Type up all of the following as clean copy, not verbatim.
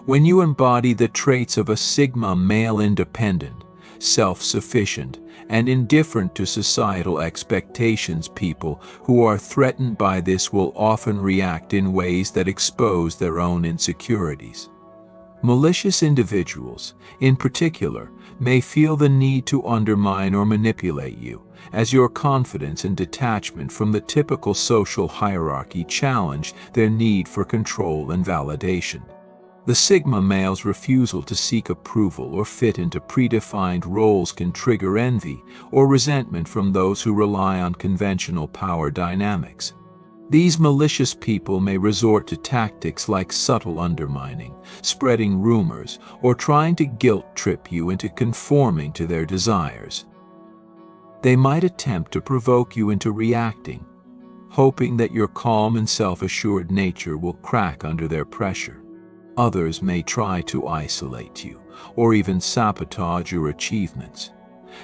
When you embody the traits of a Sigma male, independent, self-sufficient, and indifferent to societal expectations, people who are threatened by this will often react in ways that expose their own insecurities. Malicious individuals, in particular, may feel the need to undermine or manipulate you, as your confidence and detachment from the typical social hierarchy challenge their need for control and validation. The Sigma male's refusal to seek approval or fit into predefined roles can trigger envy or resentment from those who rely on conventional power dynamics. These malicious people may resort to tactics like subtle undermining, spreading rumors, or trying to guilt-trip you into conforming to their desires. They might attempt to provoke you into reacting, hoping that your calm and self-assured nature will crack under their pressure. Others may try to isolate you, or even sabotage your achievements,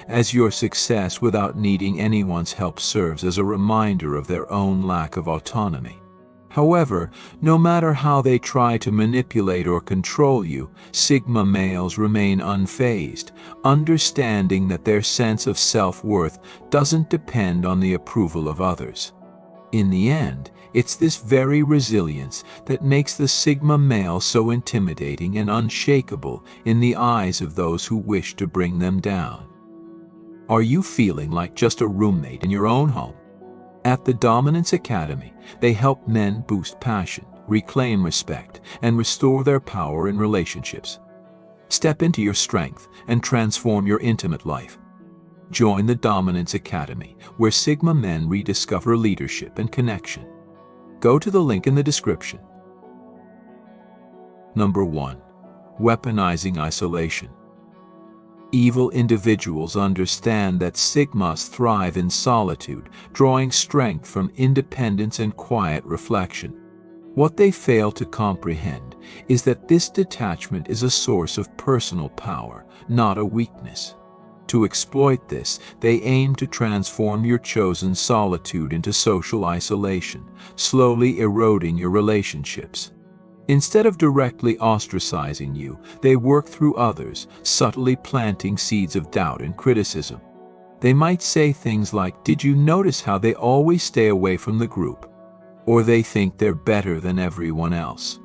as your success without needing anyone's help serves as a reminder of their own lack of autonomy. However, no matter how they try to manipulate or control you, Sigma males remain unfazed, understanding that their sense of self-worth doesn't depend on the approval of others. In the end, it's this very resilience that makes the Sigma male so intimidating and unshakable in the eyes of those who wish to bring them down. Are you feeling like just a roommate in your own home? At the Dominance Academy, they help men boost passion, reclaim respect, and restore their power in relationships. Step into your strength and transform your intimate life. Join the Dominance Academy, where Sigma men rediscover leadership and connection. Go to the link in the description. Number 1. Weaponizing isolation. Evil individuals understand that Sigmas thrive in solitude, drawing strength from independence and quiet reflection. What they fail to comprehend is that this detachment is a source of personal power, not a weakness. To exploit this, they aim to transform your chosen solitude into social isolation, slowly eroding your relationships. Instead of directly ostracizing you, they work through others, subtly planting seeds of doubt and criticism. They might say things like, "Did you notice how they always stay away from the group?" Or they think they're better than everyone else.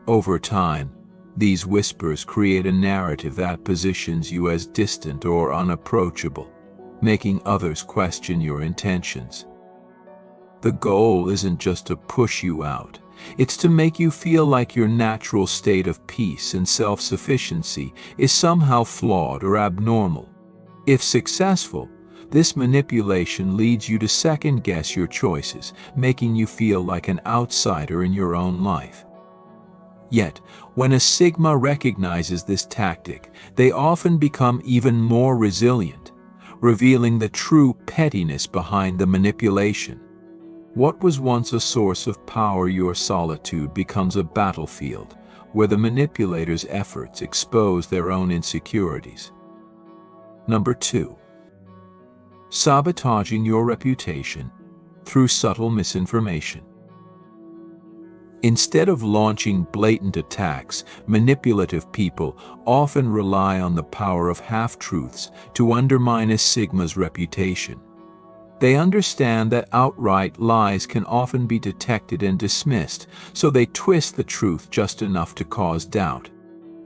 Over time, these whispers create a narrative that positions you as distant or unapproachable, making others question your intentions. The goal isn't just to push you out. It's to make you feel like your natural state of peace and self-sufficiency is somehow flawed or abnormal. If successful, this manipulation leads you to second-guess your choices, making you feel like an outsider in your own life. Yet, when a Sigma recognizes this tactic, they often become even more resilient, revealing the true pettiness behind the manipulation. What was once a source of power, your solitude, becomes a battlefield where the manipulator's efforts expose their own insecurities. Number 2. Sabotaging your reputation through subtle misinformation. Instead of launching blatant attacks, manipulative people often rely on the power of half-truths to undermine a Sigma's reputation. They understand that outright lies can often be detected and dismissed, so they twist the truth just enough to cause doubt.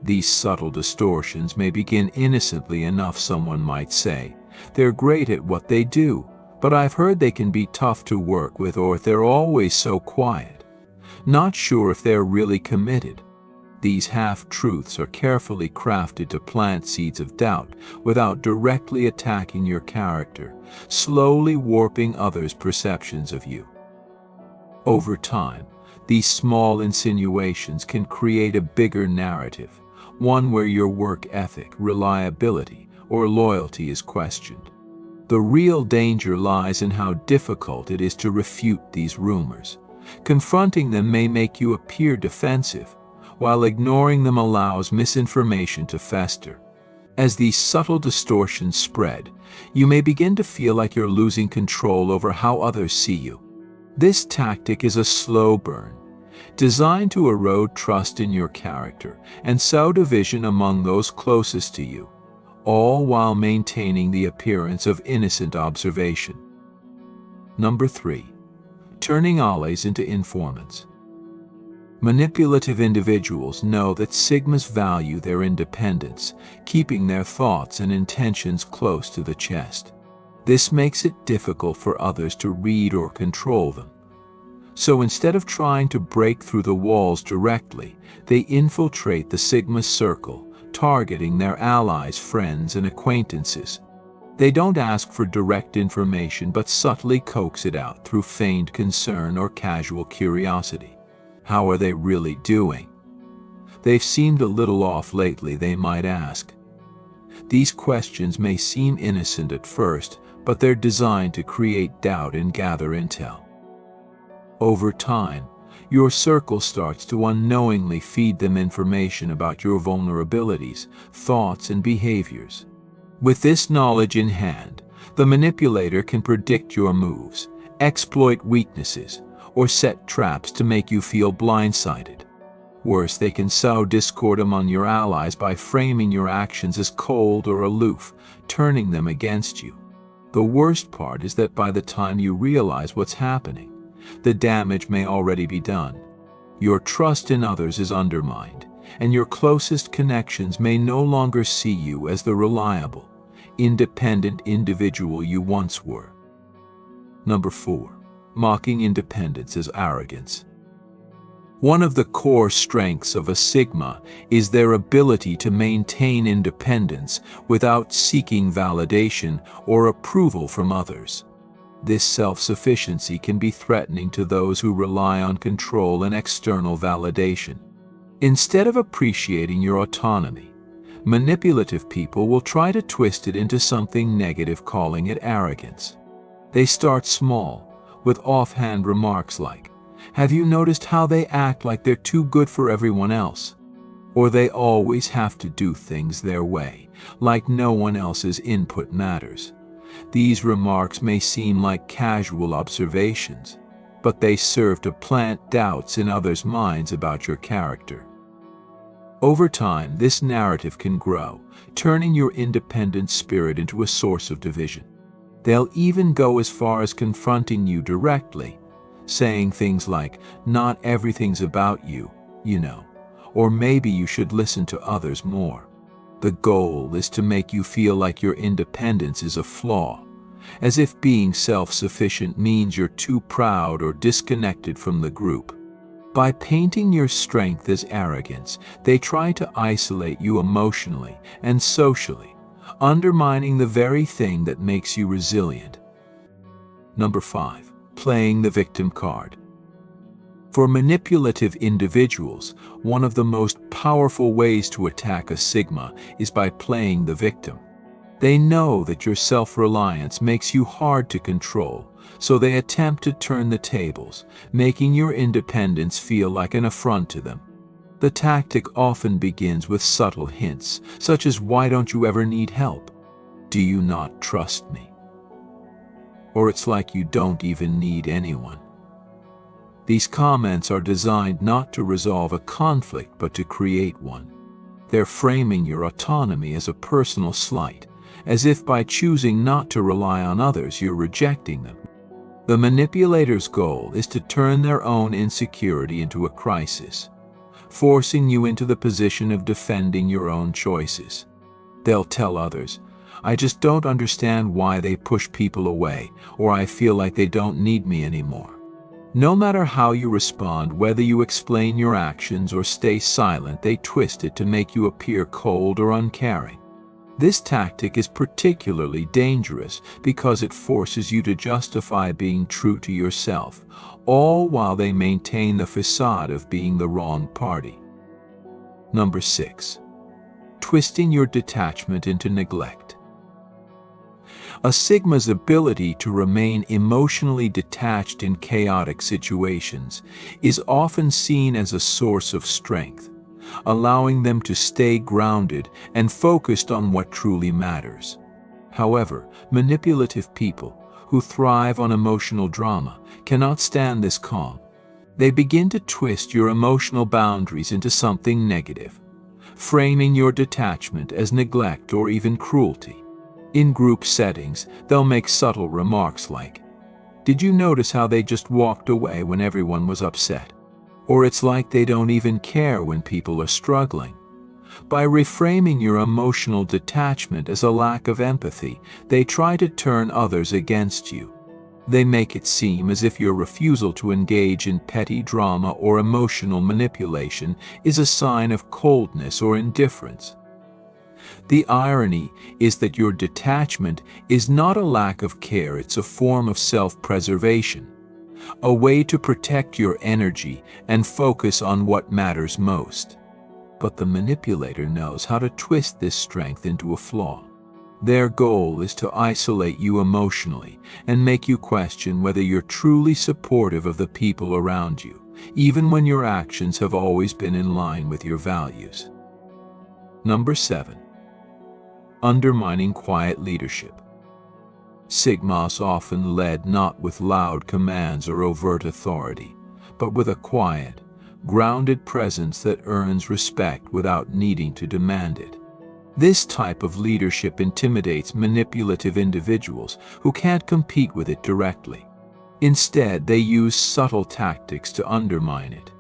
These subtle distortions may begin innocently enough. Someone might say, "They're great at what they do, but I've heard they can be tough to work with," or "They're always so quiet." Not sure if they're really committed. These half-truths are carefully crafted to plant seeds of doubt without directly attacking your character, slowly warping others' perceptions of you. Over time, these small insinuations can create a bigger narrative, one where your work ethic, reliability, or loyalty is questioned. The real danger lies in how difficult it is to refute these rumors. Confronting them may make you appear defensive, while ignoring them allows misinformation to fester. As these subtle distortions spread, you may begin to feel like you're losing control over how others see you. This tactic is a slow burn, designed to erode trust in your character and sow division among those closest to you, all while maintaining the appearance of innocent observation. Number 3. Turning allies into informants. Manipulative individuals know that Sigmas value their independence, keeping their thoughts and intentions close to the chest. This makes it difficult for others to read or control them. So instead of trying to break through the walls directly, they infiltrate the Sigma circle, targeting their allies, friends, and acquaintances. They don't ask for direct information but subtly coax it out through feigned concern or casual curiosity. How are they really doing? They've seemed a little off lately, they might ask. These questions may seem innocent at first, but they're designed to create doubt and gather intel. Over time, your circle starts to unknowingly feed them information about your vulnerabilities, thoughts, and behaviors. With this knowledge in hand, the manipulator can predict your moves, exploit weaknesses, or set traps to make you feel blindsided. Worse, they can sow discord among your allies by framing your actions as cold or aloof, turning them against you. The worst part is that by the time you realize what's happening, the damage may already be done. Your trust in others is undermined, and your closest connections may no longer see you as the reliable, independent individual you once were. Number 4. Mocking independence as arrogance. One of the core strengths of a Sigma is their ability to maintain independence without seeking validation or approval from others. This self-sufficiency can be threatening to those who rely on control and external validation. Instead of appreciating your autonomy, manipulative people will try to twist it into something negative, calling it arrogance. They start small, with offhand remarks like, "Have you noticed how they act like they're too good for everyone else?" Or "They always have to do things their way, like no one else's input matters." These remarks may seem like casual observations, but they serve to plant doubts in others' minds about your character. Over time, this narrative can grow, turning your independent spirit into a source of division. They'll even go as far as confronting you directly, saying things like, "Not everything's about you, you know," or "Maybe you should listen to others more." The goal is to make you feel like your independence is a flaw, as if being self-sufficient means you're too proud or disconnected from the group. By painting your strength as arrogance, they try to isolate you emotionally and socially, undermining the very thing that makes you resilient. Number 5. Playing the victim card. For manipulative individuals, one of the most powerful ways to attack a Sigma is by playing the victim. They know that your self-reliance makes you hard to control, so they attempt to turn the tables, making your independence feel like an affront to them. The tactic often begins with subtle hints, such as, "Why don't you ever need help? Do you not trust me?" Or "It's like you don't even need anyone." These comments are designed not to resolve a conflict but to create one. They're framing your autonomy as a personal slight, as if by choosing not to rely on others you're rejecting them. The manipulator's goal is to turn their own insecurity into a crisis, forcing you into the position of defending your own choices. They'll tell others, "I just don't understand why they push people away," or "I feel like they don't need me anymore." No matter how you respond, whether you explain your actions or stay silent, they twist it to make you appear cold or uncaring. This tactic is particularly dangerous because it forces you to justify being true to yourself, all while they maintain the facade of being the wrong party. Number 6. Twisting your detachment into neglect. A Sigma's ability to remain emotionally detached in chaotic situations is often seen as a source of strength, allowing them to stay grounded and focused on what truly matters. However, manipulative people who thrive on emotional drama cannot stand this calm. They begin to twist your emotional boundaries into something negative, framing your detachment as neglect or even cruelty. In group settings, they'll make subtle remarks like, "Did you notice how they just walked away when everyone was upset?" Or "It's like they don't even care when people are struggling." By reframing your emotional detachment as a lack of empathy, they try to turn others against you. They make it seem as if your refusal to engage in petty drama or emotional manipulation is a sign of coldness or indifference. The irony is that your detachment is not a lack of care, it's a form of self-preservation, a way to protect your energy and focus on what matters most. But the manipulator knows how to twist this strength into a flaw. Their goal is to isolate you emotionally and make you question whether you're truly supportive of the people around you, even when your actions have always been in line with your values. Number 7. Undermining quiet leadership. Sigmas often led not with loud commands or overt authority, but with a quiet, grounded presence that earns respect without needing to demand it. This type of leadership intimidates manipulative individuals who can't compete with it directly. Instead, they use subtle tactics to undermine it.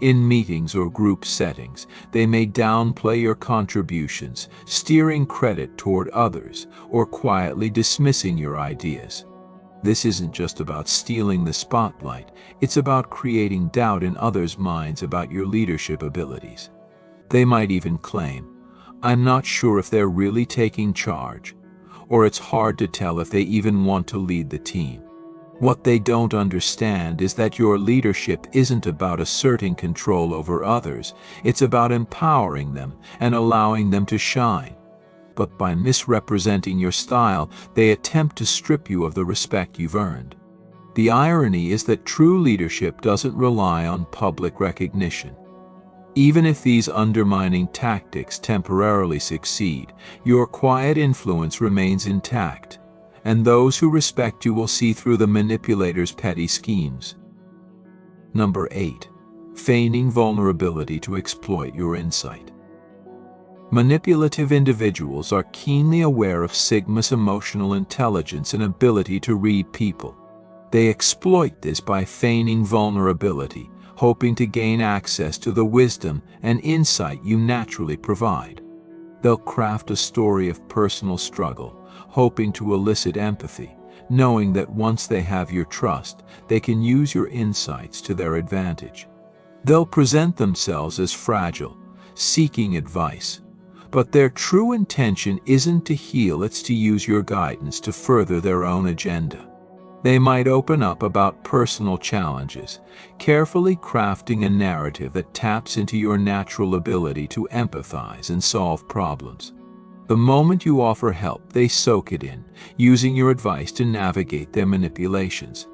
In meetings or group settings, they may downplay your contributions, steering credit toward others, or quietly dismissing your ideas. This isn't just about stealing the spotlight, it's about creating doubt in others' minds about your leadership abilities. They might even claim, "I'm not sure if they're really taking charge," or "It's hard to tell if they even want to lead the team." What they don't understand is that your leadership isn't about asserting control over others, it's about empowering them and allowing them to shine. But by misrepresenting your style, they attempt to strip you of the respect you've earned. The irony is that true leadership doesn't rely on public recognition. Even if these undermining tactics temporarily succeed, your quiet influence remains intact, and those who respect you will see through the manipulator's petty schemes. Number 8. Feigning vulnerability to exploit your insight. Manipulative individuals are keenly aware of Sigma's emotional intelligence and ability to read people. They exploit this by feigning vulnerability, hoping to gain access to the wisdom and insight you naturally provide. They'll craft a story of personal struggle, hoping to elicit empathy, knowing that once they have your trust, they can use your insights to their advantage. They'll present themselves as fragile, seeking advice, but their true intention isn't to heal, it's to use your guidance to further their own agenda. They might open up about personal challenges, carefully crafting a narrative that taps into your natural ability to empathize and solve problems. The moment you offer help, they soak it in, using your advice to navigate their manipulations.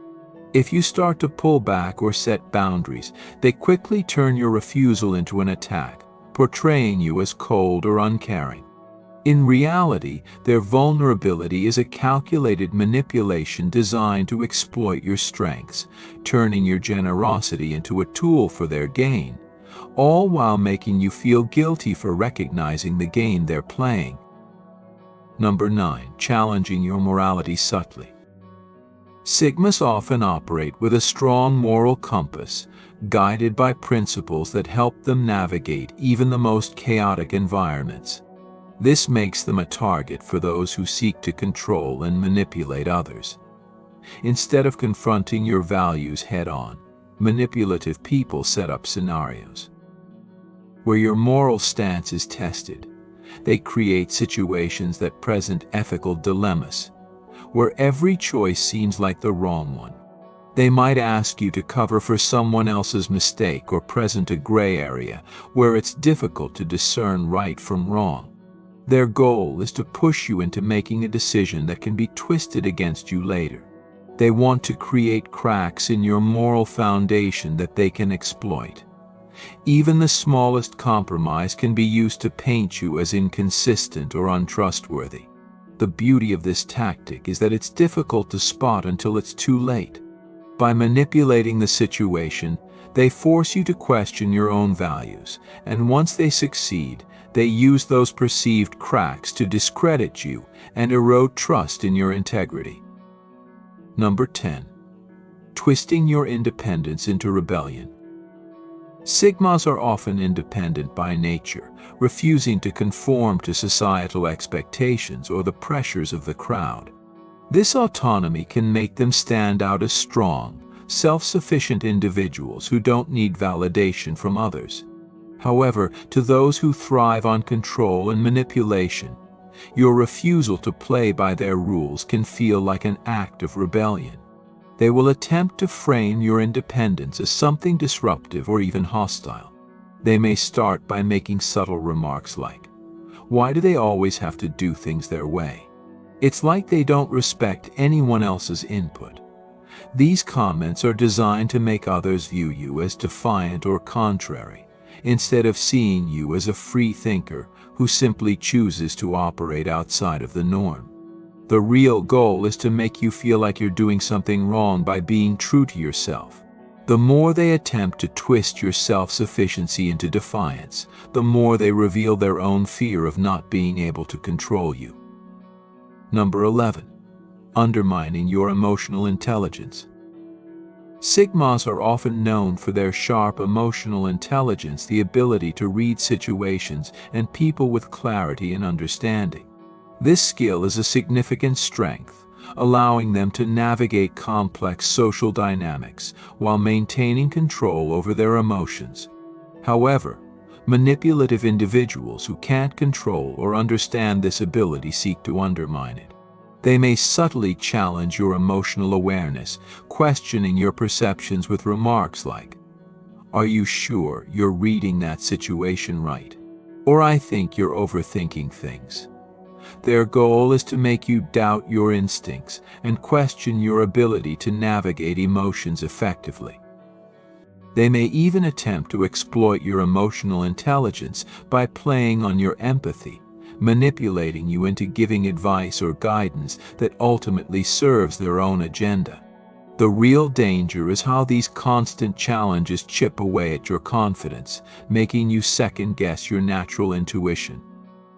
If you start to pull back or set boundaries, they quickly turn your refusal into an attack, portraying you as cold or uncaring. In reality, their vulnerability is a calculated manipulation designed to exploit your strengths, turning your generosity into a tool for their gain, all while making you feel guilty for recognizing the game they're playing. Number 9. Challenging your morality subtly. Sigmas often operate with a strong moral compass, guided by principles that help them navigate even the most chaotic environments. This makes them a target for those who seek to control and manipulate others. Instead of confronting your values head-on, manipulative people set up scenarios where your moral stance is tested. They create situations that present ethical dilemmas, where every choice seems like the wrong one. They might ask you to cover for someone else's mistake or present a gray area where it's difficult to discern right from wrong. Their goal is to push you into making a decision that can be twisted against you later. They want to create cracks in your moral foundation that they can exploit. Even the smallest compromise can be used to paint you as inconsistent or untrustworthy. The beauty of this tactic is that it's difficult to spot until it's too late. By manipulating the situation, They force you to question your own values, and once they succeed, they use those perceived cracks to discredit you and erode trust in your integrity. Number 10. Twisting your independence into rebellion. Sigmas are often independent by nature, refusing to conform to societal expectations or the pressures of the crowd. This autonomy can make them stand out as strong, self-sufficient individuals who don't need validation from others. However, to those who thrive on control and manipulation, your refusal to play by their rules can feel like an act of rebellion. They will attempt to frame your independence as something disruptive or even hostile. They may start by making subtle remarks like, "Why do they always have to do things their way?" It's like they don't respect anyone else's input. These comments are designed to make others view you as defiant or contrary, instead of seeing you as a free thinker who simply chooses to operate outside of the norm. The real goal is to make you feel like you're doing something wrong by being true to yourself. The more they attempt to twist your self-sufficiency into defiance, the more they reveal their own fear of not being able to control you. Number 11. Undermining your emotional intelligence. Sigmas are often known for their sharp emotional intelligence, the ability to read situations and people with clarity and understanding. This skill is a significant strength, allowing them to navigate complex social dynamics while maintaining control over their emotions. However, manipulative individuals who can't control or understand this ability seek to undermine it. They may subtly challenge your emotional awareness, questioning your perceptions with remarks like, "Are you sure you're reading that situation right?" Or "I think you're overthinking things." Their goal is to make you doubt your instincts and question your ability to navigate emotions effectively. They may even attempt to exploit your emotional intelligence by playing on your empathy, manipulating you into giving advice or guidance that ultimately serves their own agenda. The real danger is how these constant challenges chip away at your confidence, making you second-guess your natural intuition.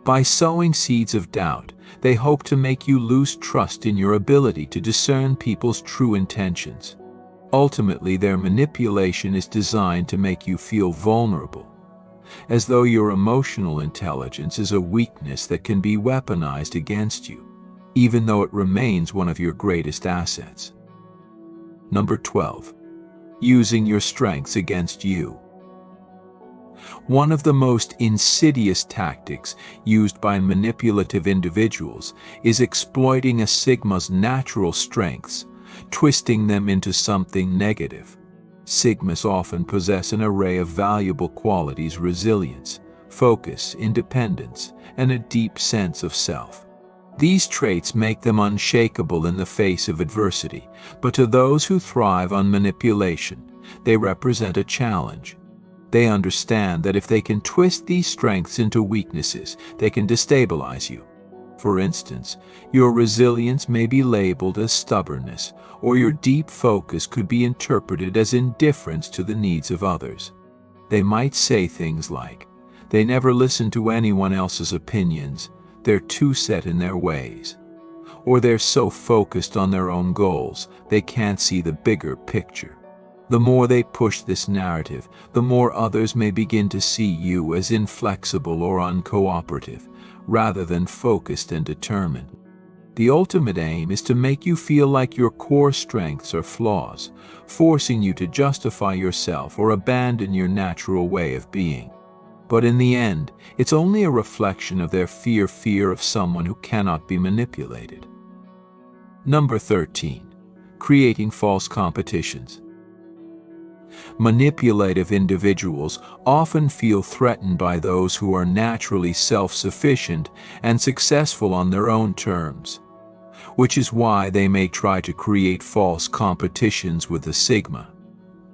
By sowing seeds of doubt, they hope to make you lose trust in your ability to discern people's true intentions. Ultimately, their manipulation is designed to make you feel vulnerable, as though your emotional intelligence is a weakness that can be weaponized against you, even though it remains one of your greatest assets. Number 12. Using your strengths against you. One of the most insidious tactics used by manipulative individuals is exploiting a Sigma's natural strengths, twisting them into something negative. Sigmas often possess an array of valuable qualities: resilience, focus, independence, and a deep sense of self. These traits make them unshakable in the face of adversity, but to those who thrive on manipulation, they represent a challenge. They understand that if they can twist these strengths into weaknesses, they can destabilize you. For instance, your resilience may be labeled as stubbornness, or your deep focus could be interpreted as indifference to the needs of others. They might say things like, "They never listen to anyone else's opinions, they're too set in their ways," or "They're so focused on their own goals, they can't see the bigger picture." The more they push this narrative, the more others may begin to see you as inflexible or uncooperative, rather than focused and determined. The ultimate aim is to make you feel like your core strengths are flaws, forcing you to justify yourself or abandon your natural way of being. But in the end, it's only a reflection of their fear of someone who cannot be manipulated. Number 13. Creating false competitions. Manipulative individuals often feel threatened by those who are naturally self-sufficient and successful on their own terms, which is why they may try to create false competitions with the Sigma.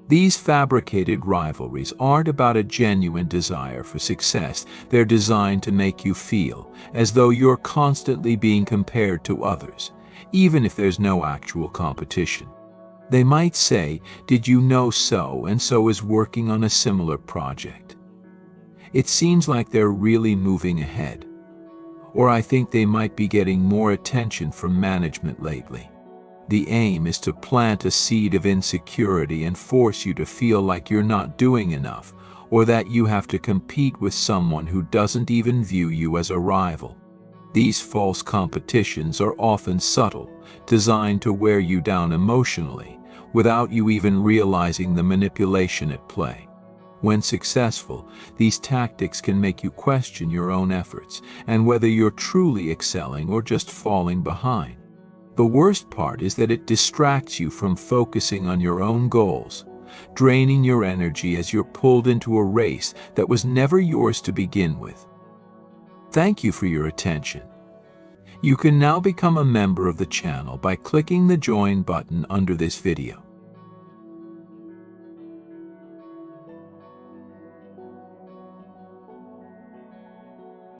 These fabricated rivalries aren't about a genuine desire for success. They're designed to make you feel as though you're constantly being compared to others, even if there's no actual competition. They might say, "Did you know so and so is working on a similar project?" It seems like they're really moving ahead. Or I think they might be getting more attention from management lately. The aim is to plant a seed of insecurity and force you to feel like you're not doing enough, or that you have to compete with someone who doesn't even view you as a rival. These false competitions are often subtle, designed to wear you down emotionally, without you even realizing the manipulation at play. When successful, these tactics can make you question your own efforts and whether you're truly excelling or just falling behind. The worst part is that it distracts you from focusing on your own goals, draining your energy as you're pulled into a race that was never yours to begin with. Thank you for your attention. You can now become a member of the channel by clicking the join button under this video.